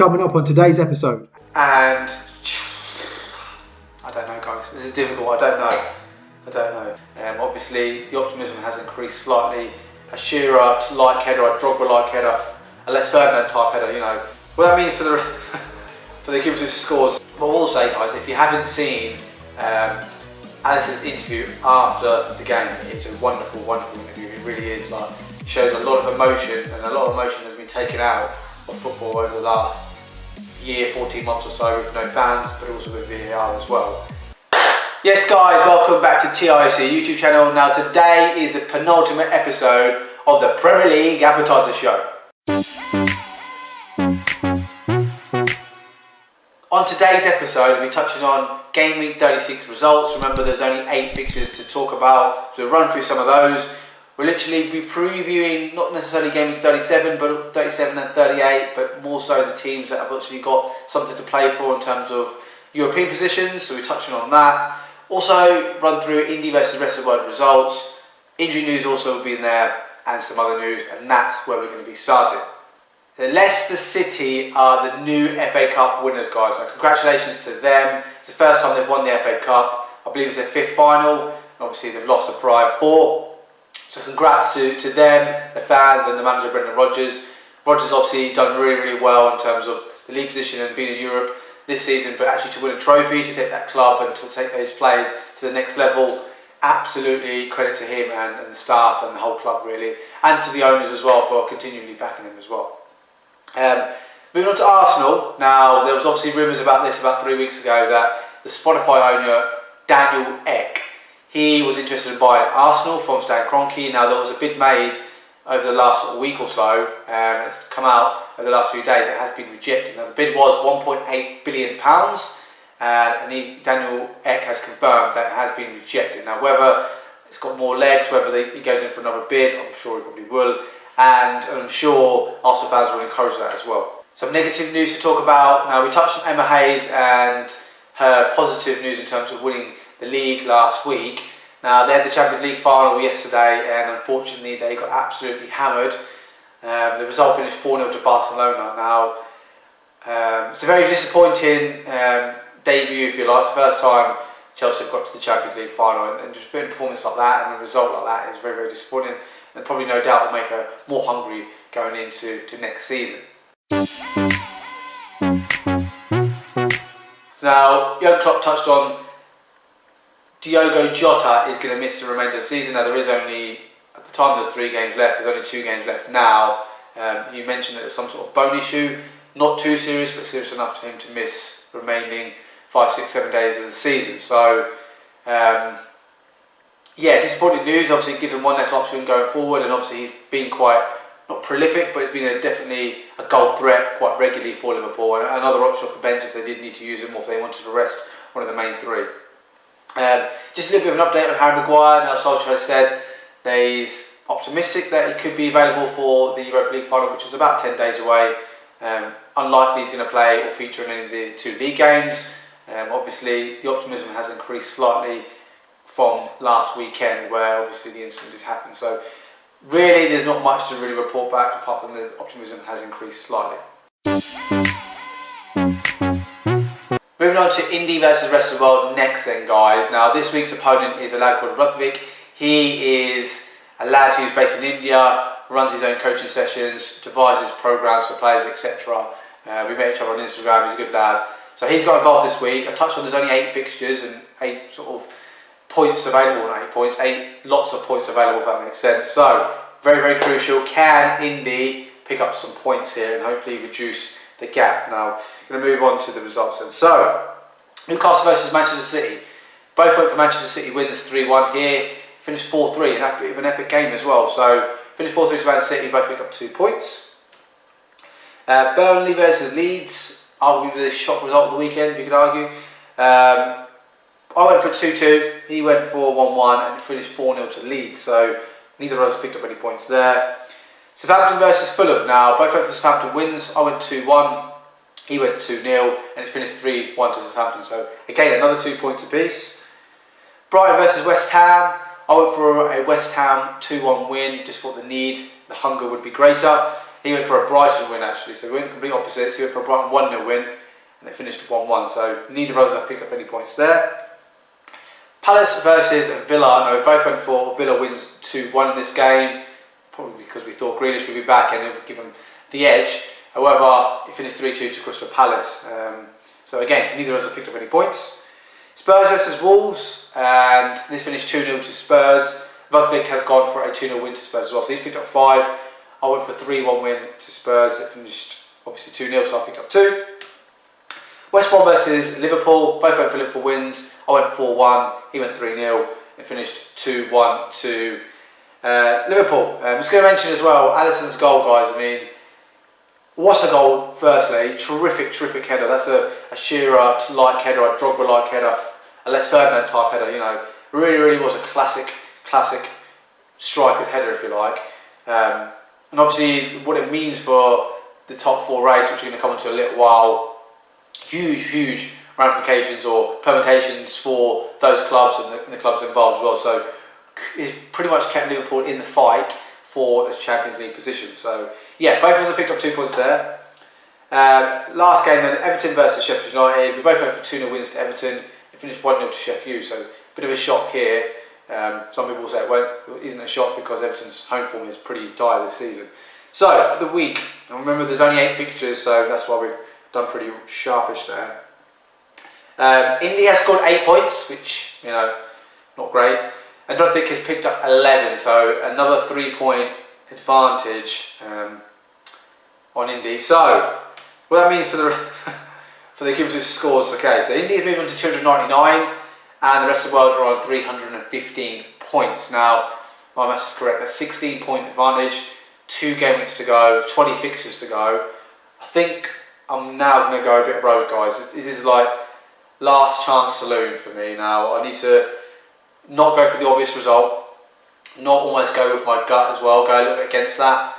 coming up on today's episode. And I don't know, guys. This is difficult. I don't know. Obviously, the optimism has increased slightly. A Shearer-like header, a Drogba-like header, a Les Ferdinand-type header. You know what that means for the for the cumulative scores. But I will say, guys, if you haven't seen Alisson's interview after the game, it's a wonderful, wonderful interview. It really is. Like, it shows a lot of emotion, and a lot of emotion has been taken out of football over the last year, 14 months or so, with no fans, but also with VAR as well. Yes, guys, welcome back to TIFC YouTube channel. Now, today is the penultimate episode of the Premier League Appetiser show. On today's episode, we'll be touching on game week 36 results. Remember, there's only 8 fixtures to talk about, so we'll run through some of those. We'll literally be previewing not necessarily game week 37, but 37 and 38, but more so the teams that have actually got something to play for in terms of European positions, so we're touching on that. Also, run through Indy versus rest of the world results. Injury news also will be in there, and some other news, and that's where we're going to be starting. The Leicester City are the new FA Cup winners, guys. So congratulations to them. It's the first time they've won the FA Cup. I believe it's their 5th final. Obviously, they've lost the prior 4. So congrats to them, the fans, and the manager, Brendan Rodgers. Rodgers obviously done really, really well in terms of the league position and being in Europe this season, but actually to win a trophy, to take that club and to take those players to the next level, absolutely credit to him and the staff and the whole club, really, and to the owners as well for continually backing him as well. Moving on to Arsenal. Now, there was obviously rumours about this about 3 weeks ago that the Spotify owner Daniel Ek, he was interested in buying Arsenal from Stan Kroenke. Now, there was a bid made over the last week or so, and it's come out over the last few days. It has been rejected. Now, the bid was £1.8 billion, and Daniel Ek has confirmed that it has been rejected. Now, whether it's got more legs, whether he goes in for another bid, I'm sure he probably will. And I'm sure Arsenal fans will encourage that as well. Some negative news to talk about. Now, we touched on Emma Hayes and her positive news in terms of winning the league last week. Now, they had the Champions League final yesterday, and unfortunately they got absolutely hammered. The result finished 4-0 to Barcelona. Now, it's a very disappointing debut, if you like. It's the first time Chelsea have got to the Champions League final, and just putting a performance like that and a result like that is very, very disappointing. And probably no doubt will make her more hungry going into next season. So now, Jurgen Klopp touched on Diogo Jota is going to miss the remainder of the season. Now, there is only, at the time there's 3 games left, there's only 2 games left now. You mentioned that there's some sort of bone issue, not too serious, but serious enough for him to miss the remaining 5, 6, 7 days of the season. So, yeah, disappointing news. Obviously, it gives him one less option going forward, and obviously he's been quite, not prolific, but he's been definitely a goal threat quite regularly for Liverpool, and another option off the bench if they did need to use him or if they wanted to rest one of the main 3. Just a little bit of an update on Harry Maguire. Now, Solskjaer has said that he's optimistic that he could be available for the Europa League final, which is about 10 days away. Unlikely he's going to play or feature in any of the 2 league games. Obviously, the optimism has increased slightly from last weekend, where obviously the incident did happen. So really, there's not much to really report back, apart from the optimism has increased slightly. Moving on to Indy versus rest of the world next then, guys. Now, this week's opponent is a lad called Rudvik. He is a lad who's based in India, runs his own coaching sessions, devises programs for players, etc. We met each other on Instagram. He's a good lad. So he's got involved this week. I touched on there's only 8 fixtures and 8 sort of points available, not 8 points, 8 lots of points available, if that makes sense. So, very, very crucial. Can Indy pick up some points here and hopefully reduce the gap? Now, going to move on to the results then. So, Newcastle versus Manchester City. Both went for Manchester City wins 3-1 here. Finished 4-3, an epic game as well. So, finished 4-3 to Man City, both picked up 2 points. Burnley versus Leeds. Arguably the shock result of the weekend, if you could argue. I went for 2-2, he went for 1-1, and it finished 4-0 to Leeds, so neither of us picked up any points there. Southampton versus Fulham. Now, both went for Southampton wins. I went 2-1, he went 2-0, and it finished 3-1 to Southampton, so again, another 2 points apiece. Brighton versus West Ham. I went for a West Ham 2-1 win, just thought the hunger would be greater. he went for a Brighton win actually, so we went complete opposites. He went for a Brighton 1-0 win, and it finished 1-1, so neither of us have picked up any points there. Palace versus Villa, no, we both went for Villa wins 2-1 in this game, probably because we thought Grealish would be back and it would give him the edge. However, it finished 3-2 to Crystal Palace. So again, neither of us have picked up any points. Spurs versus Wolves, and this finished 2-0 to Spurs. Ludwig has gone for a 2-0 win to Spurs as well, so he's picked up 5. I went for 3-1 win to Spurs. It finished obviously 2-0, so I picked up 2. West Brom versus Liverpool, both went for Liverpool wins. I went 4-1, he went 3-0. It finished 2-1 to Liverpool. I'm just going to mention as well, Alisson's goal, guys. I mean, what a goal, firstly. Terrific header. That's a Shearer-like header, a Drogba-like header, a Les Ferdinand type header, you know. Really was a classic striker's header, if you like. And obviously, what it means for the top 4 race, which we're going to come into a little while, huge ramifications or permutations for those clubs and the clubs involved as well. So it's pretty much kept Liverpool in the fight for a Champions League position. So yeah, both of us have picked up 2 points there. Last game then, Everton versus Sheffield United. We both went for 2-0 wins to Everton. It finished 1-0 to Sheffield, so a bit of a shock here. Some people say it isn't a shock because Everton's home form is pretty dire this season. So for the week, and remember there's only 8 fixtures, so that's why we've done pretty sharpish there. Indy has scored 8 points, which, you know, not great. And Ludwig has picked up 11, so another 3-point advantage on Indy. So what that means for the for the cumulative scores, okay, so Indy has moved on to 299 and the rest of the world are on 315 points. Now, my maths is correct, that's 16-point advantage, 2 game weeks to go, 20 fixtures to go. I think I'm now going to go a bit rogue, guys. This is like last chance saloon for me now. I need to not go for the obvious result, not almost go with my gut as well, go a little bit against that.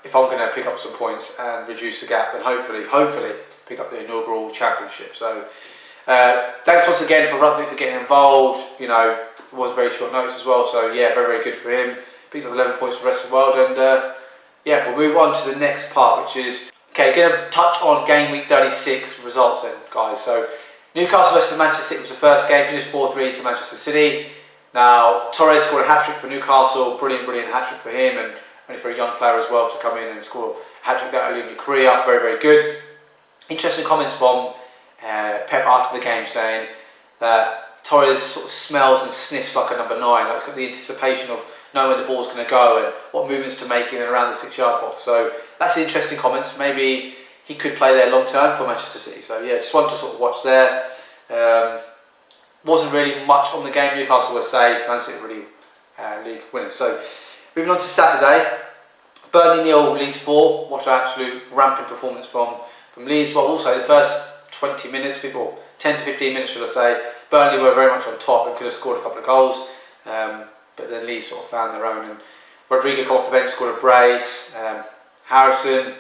If I'm going to pick up some points and reduce the gap and hopefully pick up the inaugural championship. So thanks once again for Rugby for getting involved. You know, it was very short notice as well, so yeah, very good for him. Picks up 11 points for the rest of the world, and yeah, we'll move on to the next part, which is going to touch on game week 36 results then, guys. So Newcastle versus Manchester City was the first game, finished 4-3 to Manchester City. Now Torres scored a hat-trick for Newcastle, brilliant hat-trick for him, and only for a young player as well to come in and score a hat-trick that early in your career, very good. Interesting comments from Pep after the game saying that Torres sort of smells and sniffs like a number 9, like it's got the anticipation of knowing where the ball's going to go and what movements to make in and around the 6-yard box. So that's interesting comments. Maybe he could play there long term for Manchester City. So yeah, just wanted to sort of watch there. Wasn't really much on the game. Newcastle were safe. Man City really league winners. So moving on to Saturday, Burnley 0, Leeds 4. What an absolute rampant performance from Leeds. Well, also the first 20 minutes, or 10 to 15 minutes, should I say, Burnley were very much on top and could have scored a couple of goals. But then Leeds sort of found their own, and Rodrigo come off the bench, scored a brace. Harrison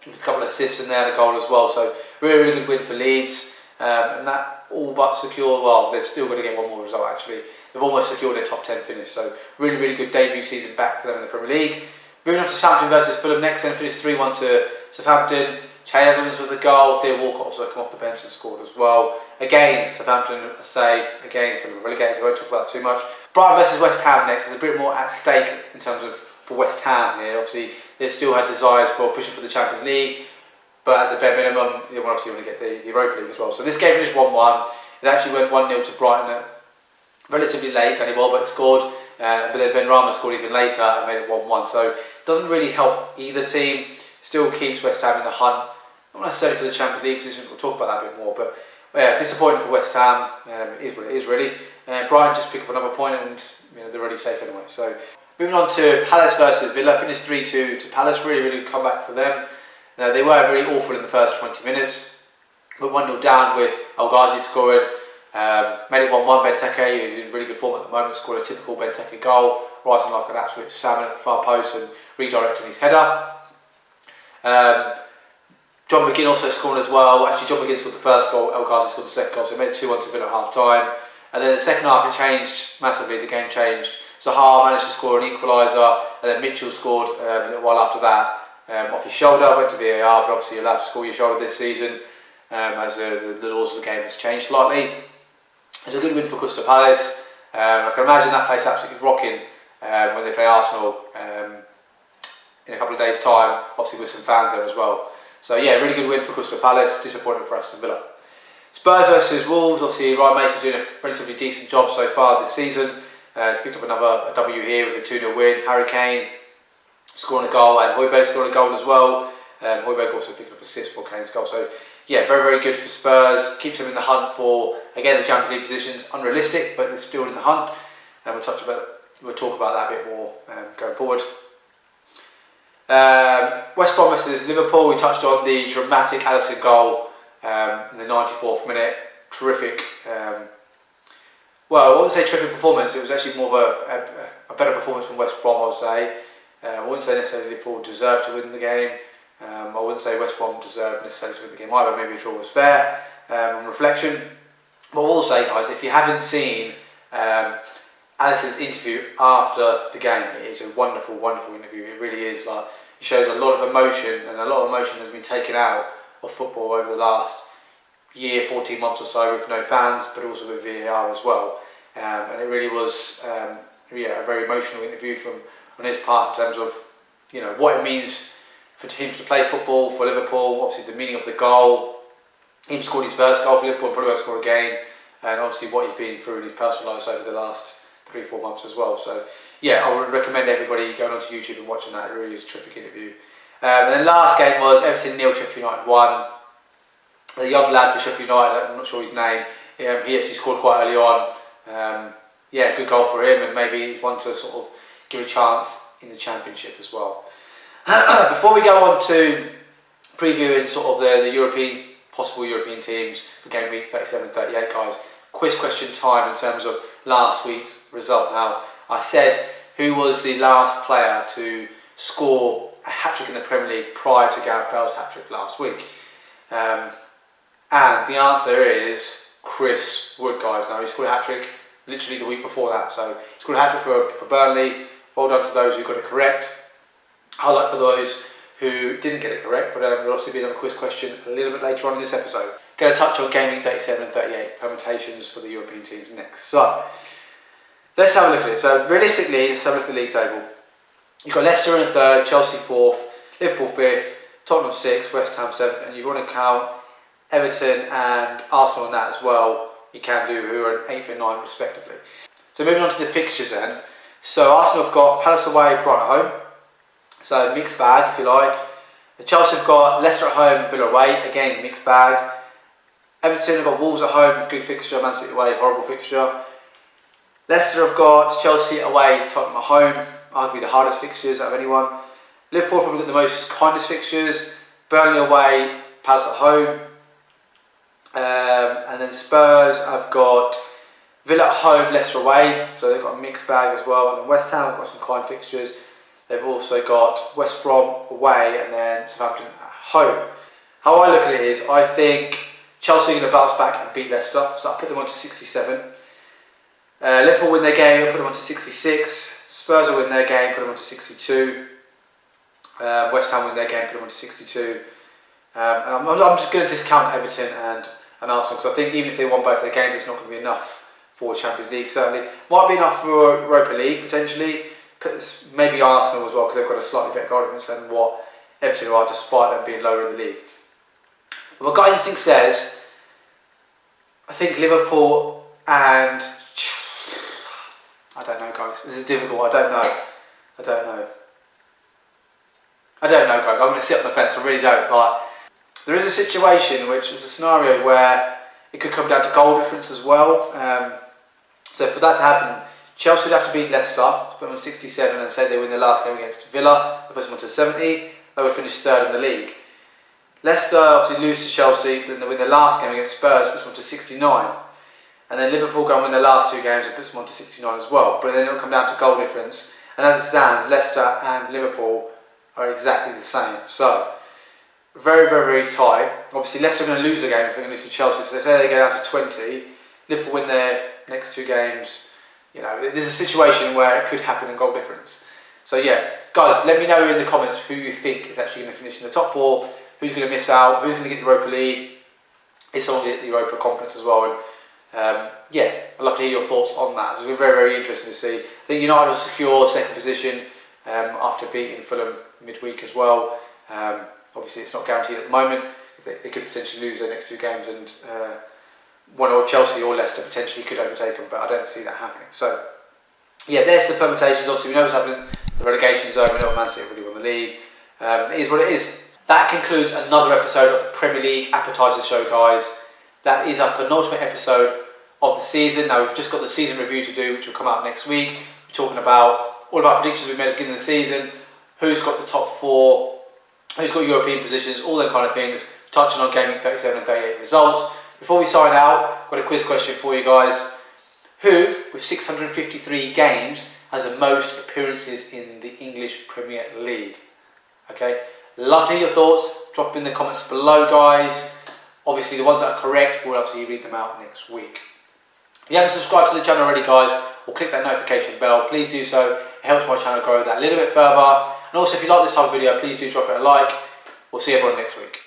with a couple of assists in there, and a goal as well. So really good win for Leeds, and that all but secured. Well, they've still got to get one more result actually. They've almost secured their top 10 finish. So really good debut season back for them in the Premier League. Moving on to Southampton versus Fulham next, then finished 3-1 to Southampton. Che Adams with the goal. Theo Walcott also come off the bench and scored as well. Again, Southampton are safe. Again, Fulham relegated, so I won't talk about that too much. Brighton versus West Ham next. There's a bit more at stake in terms of for West Ham here. Obviously, they still had desires for pushing for the Champions League, but as a bare minimum, they obviously want to get the Europa League as well. So this game finished 1-1. It actually went 1-0 to Brighton relatively late. Danny Welbeck scored, but then Ben Rama scored even later and made it 1-1. So it doesn't really help either team. Still keeps West Ham in the hunt. Not necessarily for the Champions League position. We'll talk about that a bit more, but yeah, disappointing for West Ham. It is what it is really. Brighton just pick up another point, and they're already safe anyway. So moving on to Palace versus Villa, finished 3-2 to Palace. Really good comeback for them. They were very awful in the first 20 minutes, but 1-0 down with El Ghazi scoring. Made it 1-1. Benteke, who's in really good form at the moment, scored a typical Benteke goal, rising like an absolute salmon at the far post and redirecting his header. John McGinn also scored as well. Actually, John McGinn scored the first goal, El Ghazi scored the second goal, so it made it 2-1 to Villa at half time. And then the second half it changed massively, the game changed. Zaha managed to score an equaliser, and then Mitchell scored a little while after that. off his shoulder, went to VAR, but obviously you're allowed to score your shoulder this season as the laws of the game has changed slightly. It's a good win for Crystal Palace. I can imagine that place absolutely rocking when they play Arsenal in a couple of days' time, obviously with some fans there as well. So yeah, really good win for Crystal Palace, disappointing for Aston Villa. Spurs versus Wolves, obviously Ryan Mason's doing a relatively decent job so far this season. He's picked up a W here with a 2-0 win. Harry Kane scoring a goal and Højbjerg scoring a goal as well. Højbjerg also picking up assists for Kane's goal. So yeah, very, very good for Spurs. Keeps them in the hunt for, again, the Champions League positions. Unrealistic, but they're still in the hunt. And we'll talk about that a bit more going forward. West Brom versus Liverpool. We touched on the dramatic Alisson goal in the 94th minute. Terrific. Well, I wouldn't say terrific performance. It was actually more of a better performance from West Brom, I would say. I wouldn't say necessarily Liverpool deserved to win the game. I wouldn't say West Brom deserved necessarily to win the game either. Maybe a draw was fair on reflection. But what I will say, guys, if you haven't seen Alisson's interview after the game, it is a wonderful, wonderful interview. It really is. Like, it shows a lot of emotion, and a lot of emotion has been taken out of football over the last year, 14 months or so, with no fans, but also with VAR as well. And it really was a very emotional interview on his part in terms of what it means for him to play football for Liverpool, obviously the meaning of the goal, him scoring his first goal for Liverpool and probably won't score again, and obviously what he's been through in his personal life over the last 3-4 months as well. So yeah, I would recommend everybody going onto YouTube and watching that. It really is a terrific interview. And then last game was Everton 0, Sheffield United 1. A young lad for Sheffield United, I'm not sure his name, he actually scored quite early on. Yeah, good goal for him, and maybe he's one to sort of give a chance in the Championship as well. Before we go on to previewing sort of the possible European teams for game week 37 and 38, guys, quiz question time in terms of last week's result. Now, I said who was the last player to score a hat-trick in the Premier League prior to Gareth Bale's hat-trick last week. And the answer is Chris Wood, guys. Now, he scored a hat-trick literally the week before that. So, he scored a hat-trick for Burnley. Well done to those who got it correct. Highlight for those who didn't get it correct, but there'll also be another quiz question a little bit later on in this episode. Going to touch on game week 37 and 38, permutations for the European teams next. So, let's have a look at it. So, realistically, let's have a look at the league table. You've got Leicester in 3rd, Chelsea 4th, Liverpool 5th, Tottenham 6th, West Ham 7th, and you want to count Everton and Arsenal on that as well. You can do, who are 8th and 9th respectively. So moving on to the fixtures then. So Arsenal have got Palace away, Brighton at home. So mixed bag if you like. The Chelsea have got Leicester at home, Villa away, again mixed bag. Everton have got Wolves at home, good fixture, Man City away, horrible fixture. Leicester have got Chelsea away, Tottenham at home, arguably the hardest fixtures out of anyone. Liverpool probably got the most kindest fixtures, Burnley away, Palace at home. And then Spurs have got Villa at home, Leicester away, so they've got a mixed bag as well. And then West Ham have got some kind fixtures. They've also got West Brom away and then Southampton at home. How I look at it is, I think Chelsea are going to bounce back and beat Leicester, so I put them on to 67. Liverpool win their game, I put them on to 66. Spurs will win their game, put them on to 62. West Ham win their game, put them on to 62. And I'm just going to discount Everton and Arsenal, because I think even if they won both their games, it's not going to be enough for Champions League, certainly. Might be enough for Europa League, potentially. Maybe Arsenal as well, because they've got a slightly better goal difference than what Everton are, despite them being lower in the league. But my gut instinct says, I think Liverpool and... I don't know, guys. This is difficult. I don't know, guys. I'm going to sit on the fence. I really don't. There is a situation, which is a scenario where it could come down to goal difference as well. So for that to happen, Chelsea would have to beat Leicester, put them on 67, and say they win their last game against Villa, that puts them on to 70. They would finish 3rd in the league. Leicester obviously lose to Chelsea, but then they win their last game against Spurs, puts them on to 69. And then Liverpool go and win their last 2 games and puts them on to 69 as well. But then it will come down to goal difference. And as it stands, Leicester and Liverpool are exactly the same. So, very, very, very tight. Obviously, Leicester are going to lose a game if they're going to lose to Chelsea. So they say they go down to 20. Liverpool win their next 2 games. There's a situation where it could happen in goal difference. So yeah, guys, let me know in the comments who you think is actually going to finish in the top 4, who's going to miss out, who's going to get the Europa League, is someone going to get the Europa Conference as well. And yeah, I'd love to hear your thoughts on that. It's been very, very interesting to see. I think United will secure second position after beating Fulham midweek as well. Obviously, it's not guaranteed at the moment. They could potentially lose their next 2 games, and one or Chelsea or Leicester potentially could overtake them, but I don't see that happening. So yeah, there's the permutations. Obviously, we know what's happening. The relegation zone. We know Man City really won the league. It is what it is. That concludes another episode of the Premier League Appetiser Show, guys. That is our penultimate episode of the season. Now we've just got the season review to do, which will come out next week. We're talking about all of our predictions we made at the beginning of the season, who's got the top 4, who's got European positions, all them kind of things, touching on Game Week 37 and 38 results. Before we sign out, I've got a quiz question for you guys. Who, with 653 games, has the most appearances in the English Premier League? Okay, love to hear your thoughts. Drop in the comments below, guys. Obviously, the ones that are correct, we'll obviously read them out next week. If you haven't subscribed to the channel already, guys, or click that notification bell, please do so. It helps my channel grow that a little bit further. And also, if you like this type of video, please do drop it a like. We'll see everyone next week.